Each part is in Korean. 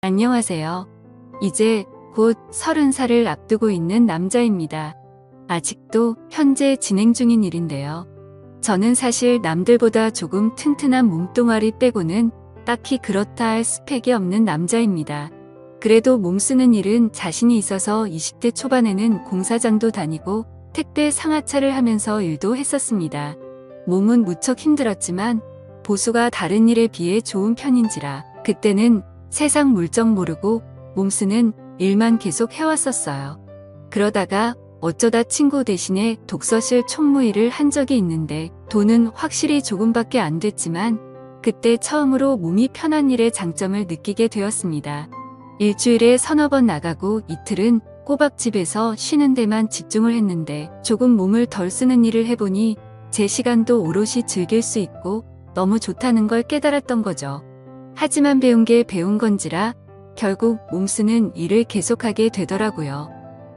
안녕하세요. 이제 곧 30살을 앞두고 있는 남자입니다. 아직도 현재 진행 중인 일인데요. 저는 사실 남들보다 조금 튼튼한 몸뚱아리 빼고는 딱히 그렇다 할 스펙이 없는 남자입니다. 그래도 몸 쓰는 일은 자신이 있어서 20대 초반에는 공사장도 다니고 택배 상하차를 하면서 일도 했었습니다. 몸은 무척 힘들었지만 보수가 다른 일에 비해 좋은 편인지라 그때는 세상 물정 모르고 몸 쓰는 일만 계속 해왔었어요. 그러다가 어쩌다 친구 대신에 독서실 총무일을 한 적이 있는데 돈은 확실히 조금밖에 안 됐지만 그때 처음으로 몸이 편한 일의 장점을 느끼게 되었습니다. 일주일에 서너 번 나가고 이틀은 꼬박 집에서 쉬는 데만 집중을 했는데 조금 몸을 덜 쓰는 일을 해보니 제 시간도 오롯이 즐길 수 있고 너무 좋다는 걸 깨달았던 거죠. 하지만 배운 게 배운 건지라 결국 몸 쓰는 일을 계속하게 되더라고요.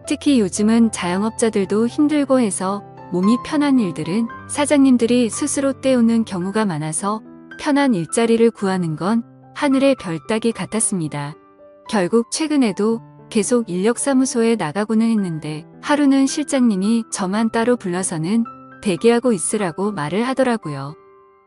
특히 요즘은 자영업자들도 힘들고 해서 몸이 편한 일들은 사장님들이 스스로 때우는 경우가 많아서 편한 일자리를 구하는 건 하늘의 별 따기 같았습니다. 결국 최근에도 계속 인력사무소에 나가고는 했는데 하루는 실장님이 저만 따로 불러서는 대기하고 있으라고 말을 하더라고요.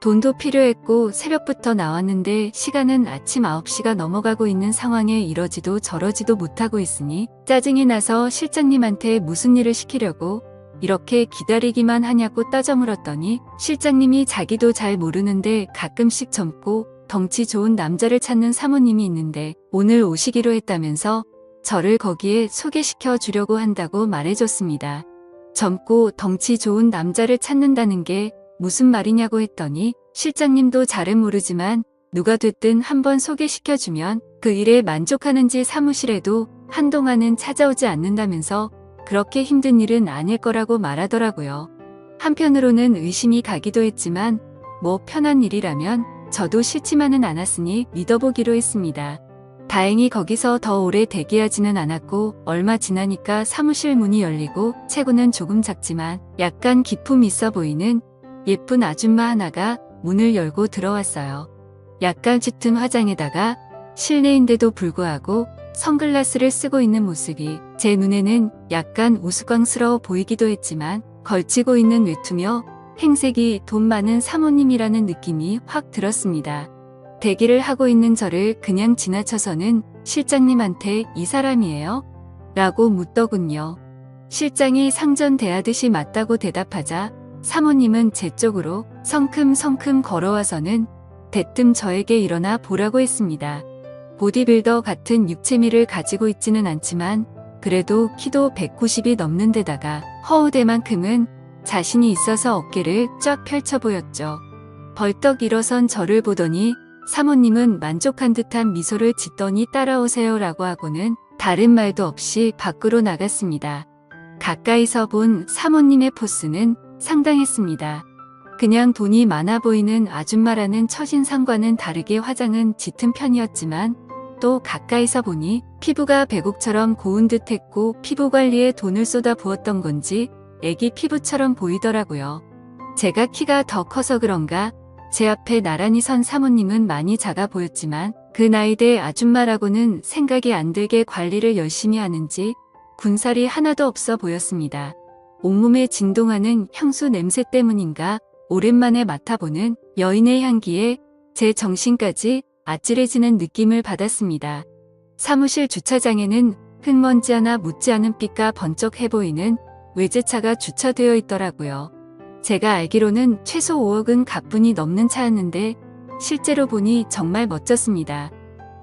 돈도 필요했고 새벽부터 나왔는데 시간은 아침 9시가 넘어가고 있는 상황에 이러지도 저러지도 못하고 있으니 짜증이 나서 실장님한테 무슨 일을 시키려고 이렇게 기다리기만 하냐고 따져 물었더니 실장님이 자기도 잘 모르는데 가끔씩 젊고 덩치 좋은 남자를 찾는 사모님이 있는데 오늘 오시기로 했다면서 저를 거기에 소개시켜 주려고 한다고 말해줬습니다. 젊고 덩치 좋은 남자를 찾는다는 게 무슨 말이냐고 했더니 실장님도 잘은 모르지만 누가 됐든 한번 소개시켜주면 그 일에 만족하는지 사무실에도 한동안은 찾아오지 않는다면서 그렇게 힘든 일은 아닐 거라고 말하더라고요. 한편으로는 의심이 가기도 했지만 뭐 편한 일이라면 저도 싫지만은 않았으니 믿어보기로 했습니다. 다행히 거기서 더 오래 대기하지는 않았고 얼마 지나니까 사무실 문이 열리고 체구는 조금 작지만 약간 기품 있어 보이는 예쁜 아줌마 하나가 문을 열고 들어왔어요. 약간 짙은 화장에다가 실내인데도 불구하고 선글라스를 쓰고 있는 모습이 제 눈에는 약간 우스꽝스러워 보이기도 했지만 걸치고 있는 외투며 행색이 돈 많은 사모님이라는 느낌이 확 들었습니다. 대기를 하고 있는 저를 그냥 지나쳐서는 실장님한테 이 사람이에요? 라고 묻더군요. 실장이 상전대하듯이 맞다고 대답하자 사모님은 제 쪽으로 성큼성큼 걸어와서는 대뜸 저에게 일어나 보라고 했습니다. 보디빌더 같은 육체미를 가지고 있지는 않지만 그래도 키도 190이 넘는 데다가 허우대만큼은 자신이 있어서 어깨를 쫙 펼쳐 보였죠. 벌떡 일어선 저를 보더니 사모님은 만족한 듯한 미소를 짓더니 따라오세요 라고 하고는 다른 말도 없이 밖으로 나갔습니다. 가까이서 본 사모님의 포스는 상당했습니다. 그냥 돈이 많아 보이는 아줌마라는 첫인상과는 다르게 화장은 짙은 편이었지만 또 가까이서 보니 피부가 백옥처럼 고운 듯했고 피부 관리에 돈을 쏟아 부었던 건지 애기 피부처럼 보이더라고요. 제가 키가 더 커서 그런가 제 앞에 나란히 선 사모님은 많이 작아 보였지만 그 나이대 아줌마라고는 생각이 안 들게 관리를 열심히 하는지 군살이 하나도 없어 보였습니다. 온몸에 진동하는 향수 냄새 때문인가 오랜만에 맡아보는 여인의 향기에 제 정신까지 아찔해지는 느낌을 받았습니다. 사무실 주차장에는 흙먼지 하나 묻지 않은 빛과 번쩍해 보이는 외제차가 주차되어 있더라고요. 제가 알기로는 최소 5억은 가뿐히 넘는 차였는데 실제로 보니 정말 멋졌습니다.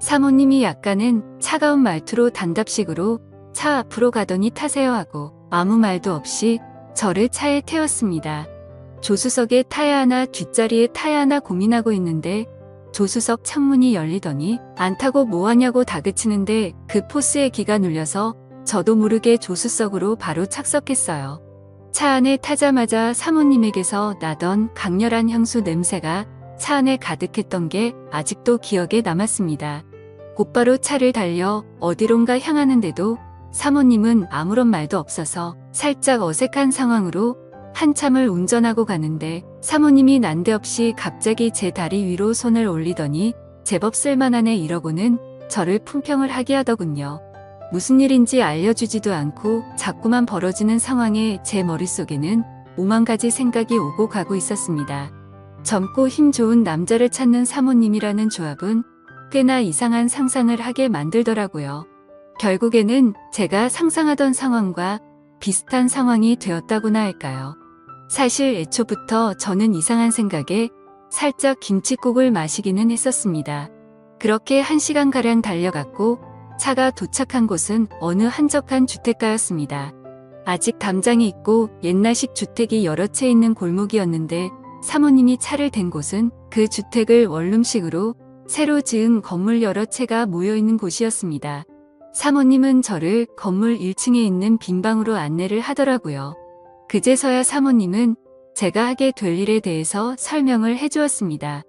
사모님이 약간은 차가운 말투로 단답식으로 차 앞으로 가더니 타세요 하고 아무 말도 없이 저를 차에 태웠습니다. 조수석에 타야 하나 뒷자리에 타야 하나 고민하고 있는데 조수석 창문이 열리더니 안 타고 뭐하냐고 다그치는데 그 포스에 기가 눌려서 저도 모르게 조수석으로 바로 착석했어요. 차 안에 타자마자 사모님에게서 나던 강렬한 향수 냄새가 차 안에 가득했던 게 아직도 기억에 남았습니다. 곧바로 차를 달려 어디론가 향하는데도 사모님은 아무런 말도 없어서 살짝 어색한 상황으로 한참을 운전하고 가는데 사모님이 난데없이 갑자기 제 다리 위로 손을 올리더니 제법 쓸만하네 이러고는 저를 품평을 하게 하더군요. 무슨 일인지 알려주지도 않고 자꾸만 벌어지는 상황에 제 머릿속에는 오만 가지 생각이 오고 가고 있었습니다. 젊고 힘 좋은 남자를 찾는 사모님이라는 조합은 꽤나 이상한 상상을 하게 만들더라고요. 결국에는 제가 상상하던 상황과 비슷한 상황이 되었다고나 할까요? 사실 애초부터 저는 이상한 생각에 살짝 김칫국을 마시기는 했었습니다. 그렇게 1시간가량 달려갔고 차가 도착한 곳은 어느 한적한 주택가였습니다. 아직 담장이 있고 옛날식 주택이 여러 채 있는 골목이었는데 사모님이 차를 댄 곳은 그 주택을 원룸식으로 새로 지은 건물 여러 채가 모여있는 곳이었습니다. 사모님은 저를 건물 1층에 있는 빈 방으로 안내를 하더라고요. 그제서야 사모님은 제가 하게 될 일에 대해서 설명을 해주었습니다.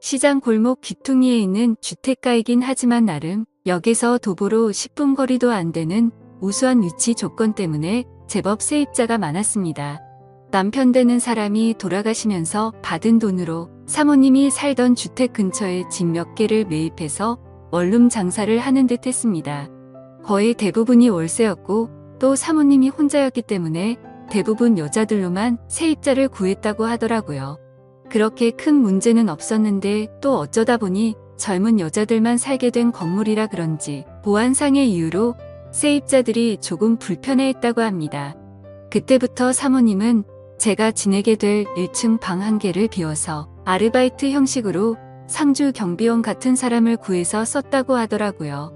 시장 골목 귀퉁이에 있는 주택가이긴 하지만 나름 역에서 도보로 10분 거리도 안 되는 우수한 위치 조건 때문에 제법 세입자가 많았습니다. 남편 되는 사람이 돌아가시면서 받은 돈으로 사모님이 살던 주택 근처에 집 몇 개를 매입해서 원룸 장사를 하는 듯 했습니다. 거의 대부분이 월세였고 또 사모님이 혼자였기 때문에 대부분 여자들로만 세입자를 구했다고 하더라고요. 그렇게 큰 문제는 없었는데 또 어쩌다 보니 젊은 여자들만 살게 된 건물이라 그런지 보안상의 이유로 세입자들이 조금 불편해했다고 합니다. 그때부터 사모님은 제가 지내게 될 1층 방 1개를 비워서 아르바이트 형식으로 상주 경비원 같은 사람을 구해서 썼다고 하더라고요.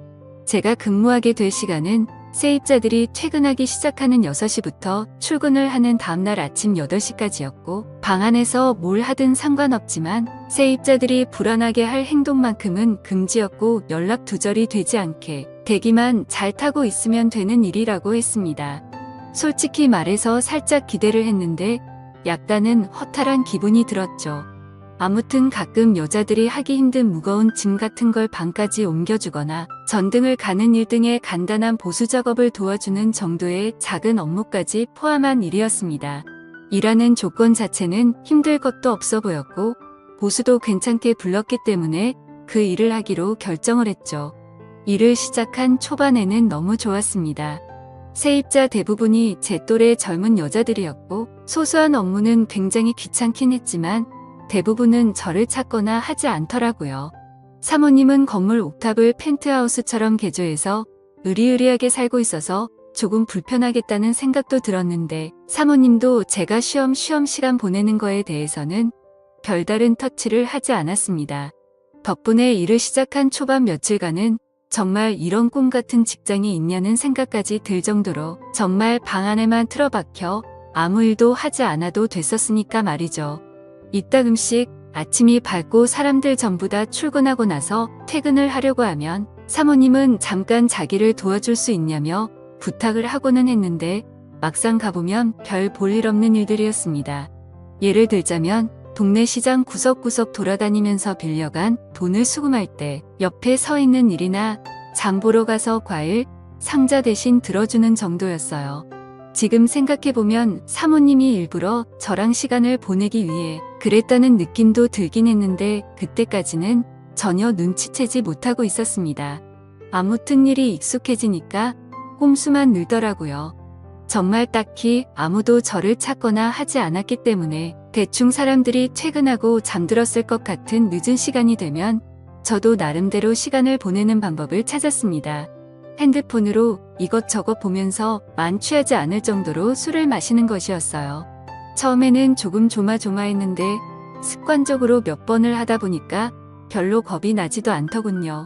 제가 근무하게 될 시간은 세입자들이 퇴근하기 시작하는 6시부터 출근을 하는 다음날 아침 8시까지였고 방 안에서 뭘 하든 상관없지만 세입자들이 불안하게 할 행동만큼은 금지였고 연락 두절이 되지 않게 대기만 잘 타고 있으면 되는 일이라고 했습니다. 솔직히 말해서 살짝 기대를 했는데 약간은 허탈한 기분이 들었죠. 아무튼 가끔 여자들이 하기 힘든 무거운 짐 같은 걸 방까지 옮겨주거나 전등을 가는 일 등의 간단한 보수 작업을 도와주는 정도의 작은 업무까지 포함한 일이었습니다. 일하는 조건 자체는 힘들 것도 없어 보였고 보수도 괜찮게 불렀기 때문에 그 일을 하기로 결정을 했죠. 일을 시작한 초반에는 너무 좋았습니다. 세입자 대부분이 제 또래 젊은 여자들이었고 소소한 업무는 굉장히 귀찮긴 했지만 대부분은 저를 찾거나 하지 않더라고요. 사모님은 건물 옥탑을 펜트하우스처럼 개조해서 으리으리하게 살고 있어서 조금 불편하겠다는 생각도 들었는데 사모님도 제가 쉬엄쉬엄 시간 보내는 거에 대해서는 별다른 터치를 하지 않았습니다. 덕분에 일을 시작한 초반 며칠간은 정말 이런 꿈 같은 직장이 있냐는 생각까지 들 정도로 정말 방 안에만 틀어박혀 아무 일도 하지 않아도 됐었으니까 말이죠. 이따금씩 아침이 밝고 사람들 전부 다 출근하고 나서 퇴근을 하려고 하면 사모님은 잠깐 자기를 도와줄 수 있냐며 부탁을 하고는 했는데 막상 가보면 별 볼일 없는 일들이었습니다. 예를 들자면 동네 시장 구석구석 돌아다니면서 빌려간 돈을 수금할 때 옆에 서 있는 일이나 장 보러 가서 과일, 상자 대신 들어주는 정도였어요. 지금 생각해보면 사모님이 일부러 저랑 시간을 보내기 위해 그랬다는 느낌도 들긴 했는데 그때까지는 전혀 눈치채지 못하고 있었습니다. 아무튼 일이 익숙해지니까 꼼수만 늘더라고요. 정말 딱히 아무도 저를 찾거나 하지 않았기 때문에 대충 사람들이 퇴근하고 잠들었을 것 같은 늦은 시간이 되면 저도 나름대로 시간을 보내는 방법을 찾았습니다. 핸드폰으로 이것저것 보면서 만취하지 않을 정도로 술을 마시는 것이었어요. 처음에는 조금 조마조마했는데 습관적으로 몇 번을 하다 보니까 별로 겁이 나지도 않더군요.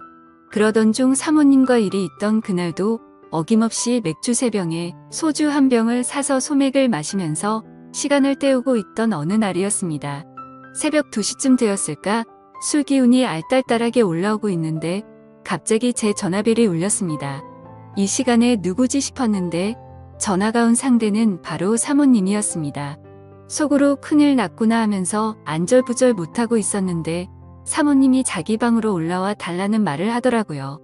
그러던 중 사모님과 일이 있던 그날도 어김없이 맥주 3병에 소주 1병을 사서 소맥을 마시면서 시간을 때우고 있던 어느 날이었습니다. 새벽 2시쯤 되었을까 술 기운이 알딸딸하게 올라오고 있는데 갑자기 제 전화벨이 울렸습니다. 이 시간에 누구지 싶었는데 전화가 온 상대는 바로 사모님이었습니다. 속으로 큰일 났구나 하면서 안절부절 못하고 있었는데 사모님이 자기 방으로 올라와 달라는 말을 하더라고요.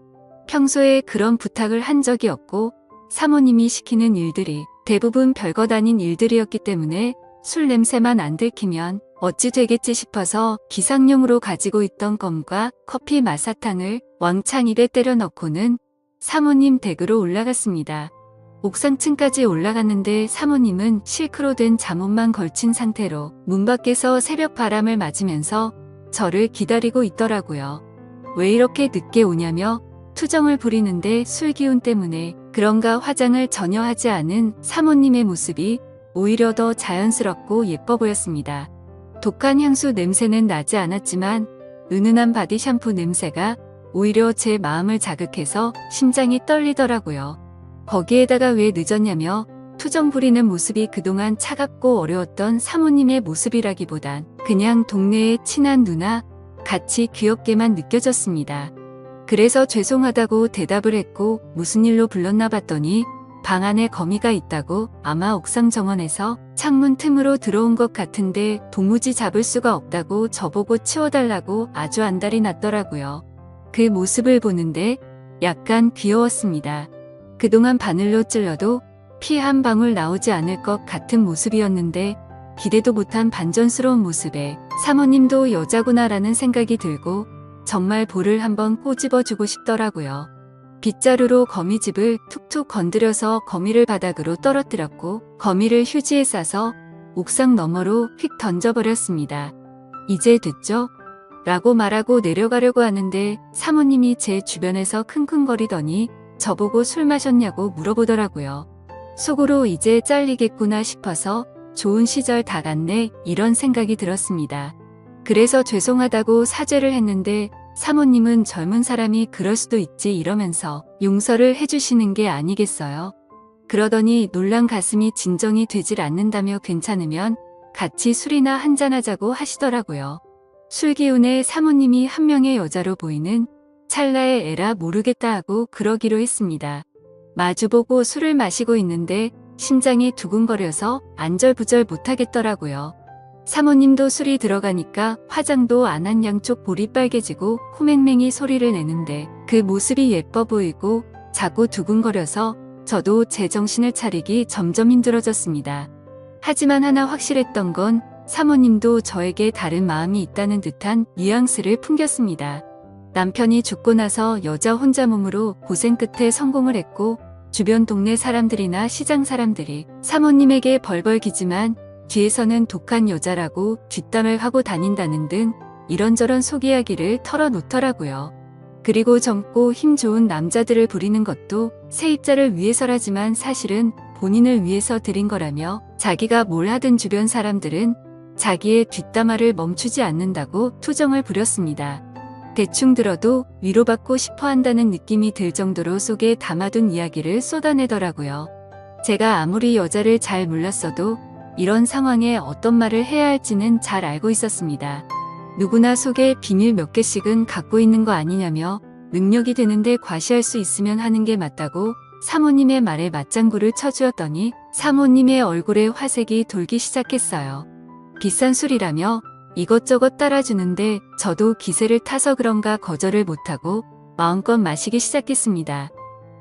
평소에 그런 부탁을 한 적이 없고 사모님이 시키는 일들이 대부분 별것 아닌 일들이었기 때문에 술 냄새만 안 들키면 어찌 되겠지 싶어서 기상용으로 가지고 있던 껌과 커피 마사탕을 왕창 입에 때려 넣고는 사모님 댁으로 올라갔습니다. 옥상층까지 올라갔는데 사모님은 실크로 된 잠옷만 걸친 상태로 문 밖에서 새벽 바람을 맞으면서 저를 기다리고 있더라고요. 왜 이렇게 늦게 오냐며 투정을 부리는데 술 기운 때문에 그런가 화장을 전혀 하지 않은 사모님의 모습이 오히려 더 자연스럽고 예뻐 보였습니다. 독한 향수 냄새는 나지 않았지만 은은한 바디 샴푸 냄새가 오히려 제 마음을 자극해서 심장이 떨리더라고요. 거기에다가 왜 늦었냐며 투정 부리는 모습이 그동안 차갑고 어려웠던 사모님의 모습이라기보단 그냥 동네의 친한 누나 같이 귀엽게만 느껴졌습니다. 그래서 죄송하다고 대답을 했고 무슨 일로 불렀나 봤더니 방 안에 거미가 있다고 아마 옥상 정원에서 창문 틈으로 들어온 것 같은데 도무지 잡을 수가 없다고 저보고 치워달라고 아주 안달이 났더라고요. 그 모습을 보는데 약간 귀여웠습니다. 그동안 바늘로 찔러도 피 한 방울 나오지 않을 것 같은 모습이었는데 기대도 못한 반전스러운 모습에 사모님도 여자구나라는 생각이 들고 정말 볼을 한번 꼬집어주고 싶더라고요. 빗자루로 거미집을 툭툭 건드려서 거미를 바닥으로 떨어뜨렸고 거미를 휴지에 싸서 옥상 너머로 휙 던져버렸습니다. 이제 됐죠? 라고 말하고 내려가려고 하는데 사모님이 제 주변에서 킁킁거리더니 저보고 술 마셨냐고 물어보더라고요. 속으로 이제 잘리겠구나 싶어서 좋은 시절 다 갔네 이런 생각이 들었습니다. 그래서 죄송하다고 사죄를 했는데 사모님은 젊은 사람이 그럴 수도 있지 이러면서 용서를 해주시는 게 아니겠어요? 그러더니 놀란 가슴이 진정이 되질 않는다며 괜찮으면 같이 술이나 한잔하자고 하시더라고요. 술 기운에 사모님이 한 명의 여자로 보이는 찰나에 에라 모르겠다 하고 그러기로 했습니다. 마주보고 술을 마시고 있는데 심장이 두근거려서 안절부절 못하겠더라고요. 사모님도 술이 들어가니까 화장도 안 한 양쪽 볼이 빨개지고 호맹맹이 소리를 내는데 그 모습이 예뻐 보이고 자꾸 두근거려서 저도 제 정신을 차리기 점점 힘들어졌습니다. 하지만 하나 확실했던 건 사모님도 저에게 다른 마음이 있다는 듯한 뉘앙스를 풍겼습니다. 남편이 죽고 나서 여자 혼자 몸으로 고생 끝에 성공을 했고 주변 동네 사람들이나 시장 사람들이 사모님에게 벌벌 기지만 뒤에서는 독한 여자라고 뒷담을 하고 다닌다는 등 이런저런 속 이야기를 털어놓더라고요. 그리고 젊고 힘 좋은 남자들을 부리는 것도 세입자를 위해서라지만 사실은 본인을 위해서 드린 거라며 자기가 뭘 하든 주변 사람들은 자기의 뒷담화를 멈추지 않는다고 투정을 부렸습니다. 대충 들어도 위로받고 싶어 한다는 느낌이 들 정도로 속에 담아둔 이야기를 쏟아내더라고요. 제가 아무리 여자를 잘 몰랐어도 이런 상황에 어떤 말을 해야 할지는 잘 알고 있었습니다. 누구나 속에 비밀 몇 개씩은 갖고 있는 거 아니냐며 능력이 되는데 과시할 수 있으면 하는 게 맞다고 사모님의 말에 맞장구를 쳐주었더니 사모님의 얼굴에 화색이 돌기 시작했어요. 비싼 술이라며 이것저것 따라주는데 저도 기세를 타서 그런가 거절을 못하고 마음껏 마시기 시작했습니다.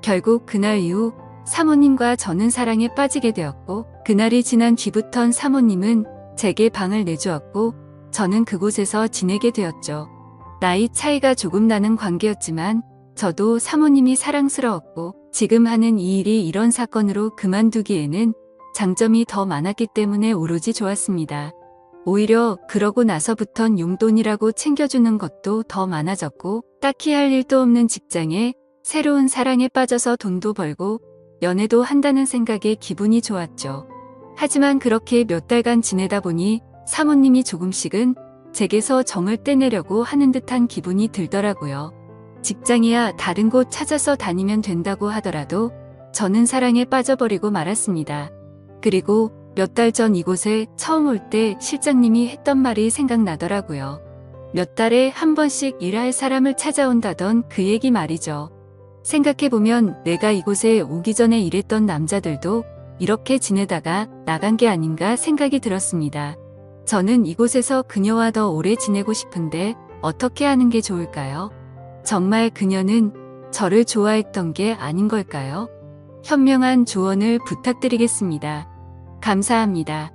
결국 그날 이후 사모님과 저는 사랑에 빠지게 되었고 그날이 지난 뒤부턴 사모님은 제게 방을 내주었고 저는 그곳에서 지내게 되었죠. 나이 차이가 조금 나는 관계였지만 저도 사모님이 사랑스러웠고 지금 하는 이 일이 이런 사건으로 그만두기에는 장점이 더 많았기 때문에 오로지 좋았습니다. 오히려 그러고 나서부턴 용돈이라고 챙겨주는 것도 더 많아졌고 딱히 할 일도 없는 직장에 새로운 사랑에 빠져서 돈도 벌고 연애도 한다는 생각에 기분이 좋았죠. 하지만 그렇게 몇 달간 지내다 보니 사모님이 조금씩은 제게서 정을 떼내려고 하는 듯한 기분이 들더라고요. 직장이야 다른 곳 찾아서 다니면 된다고 하더라도 저는 사랑에 빠져버리고 말았습니다. 그리고 몇 달 전 이곳에 처음 올 때 실장님이 했던 말이 생각나더라고요. 몇 달에 한 번씩 일할 사람을 찾아온다던 그 얘기 말이죠. 생각해보면 내가 이곳에 오기 전에 일했던 남자들도 이렇게 지내다가 나간 게 아닌가 생각이 들었습니다. 저는 이곳에서 그녀와 더 오래 지내고 싶은데 어떻게 하는 게 좋을까요? 정말 그녀는 저를 좋아했던 게 아닌 걸까요? 현명한 조언을 부탁드리겠습니다. 감사합니다.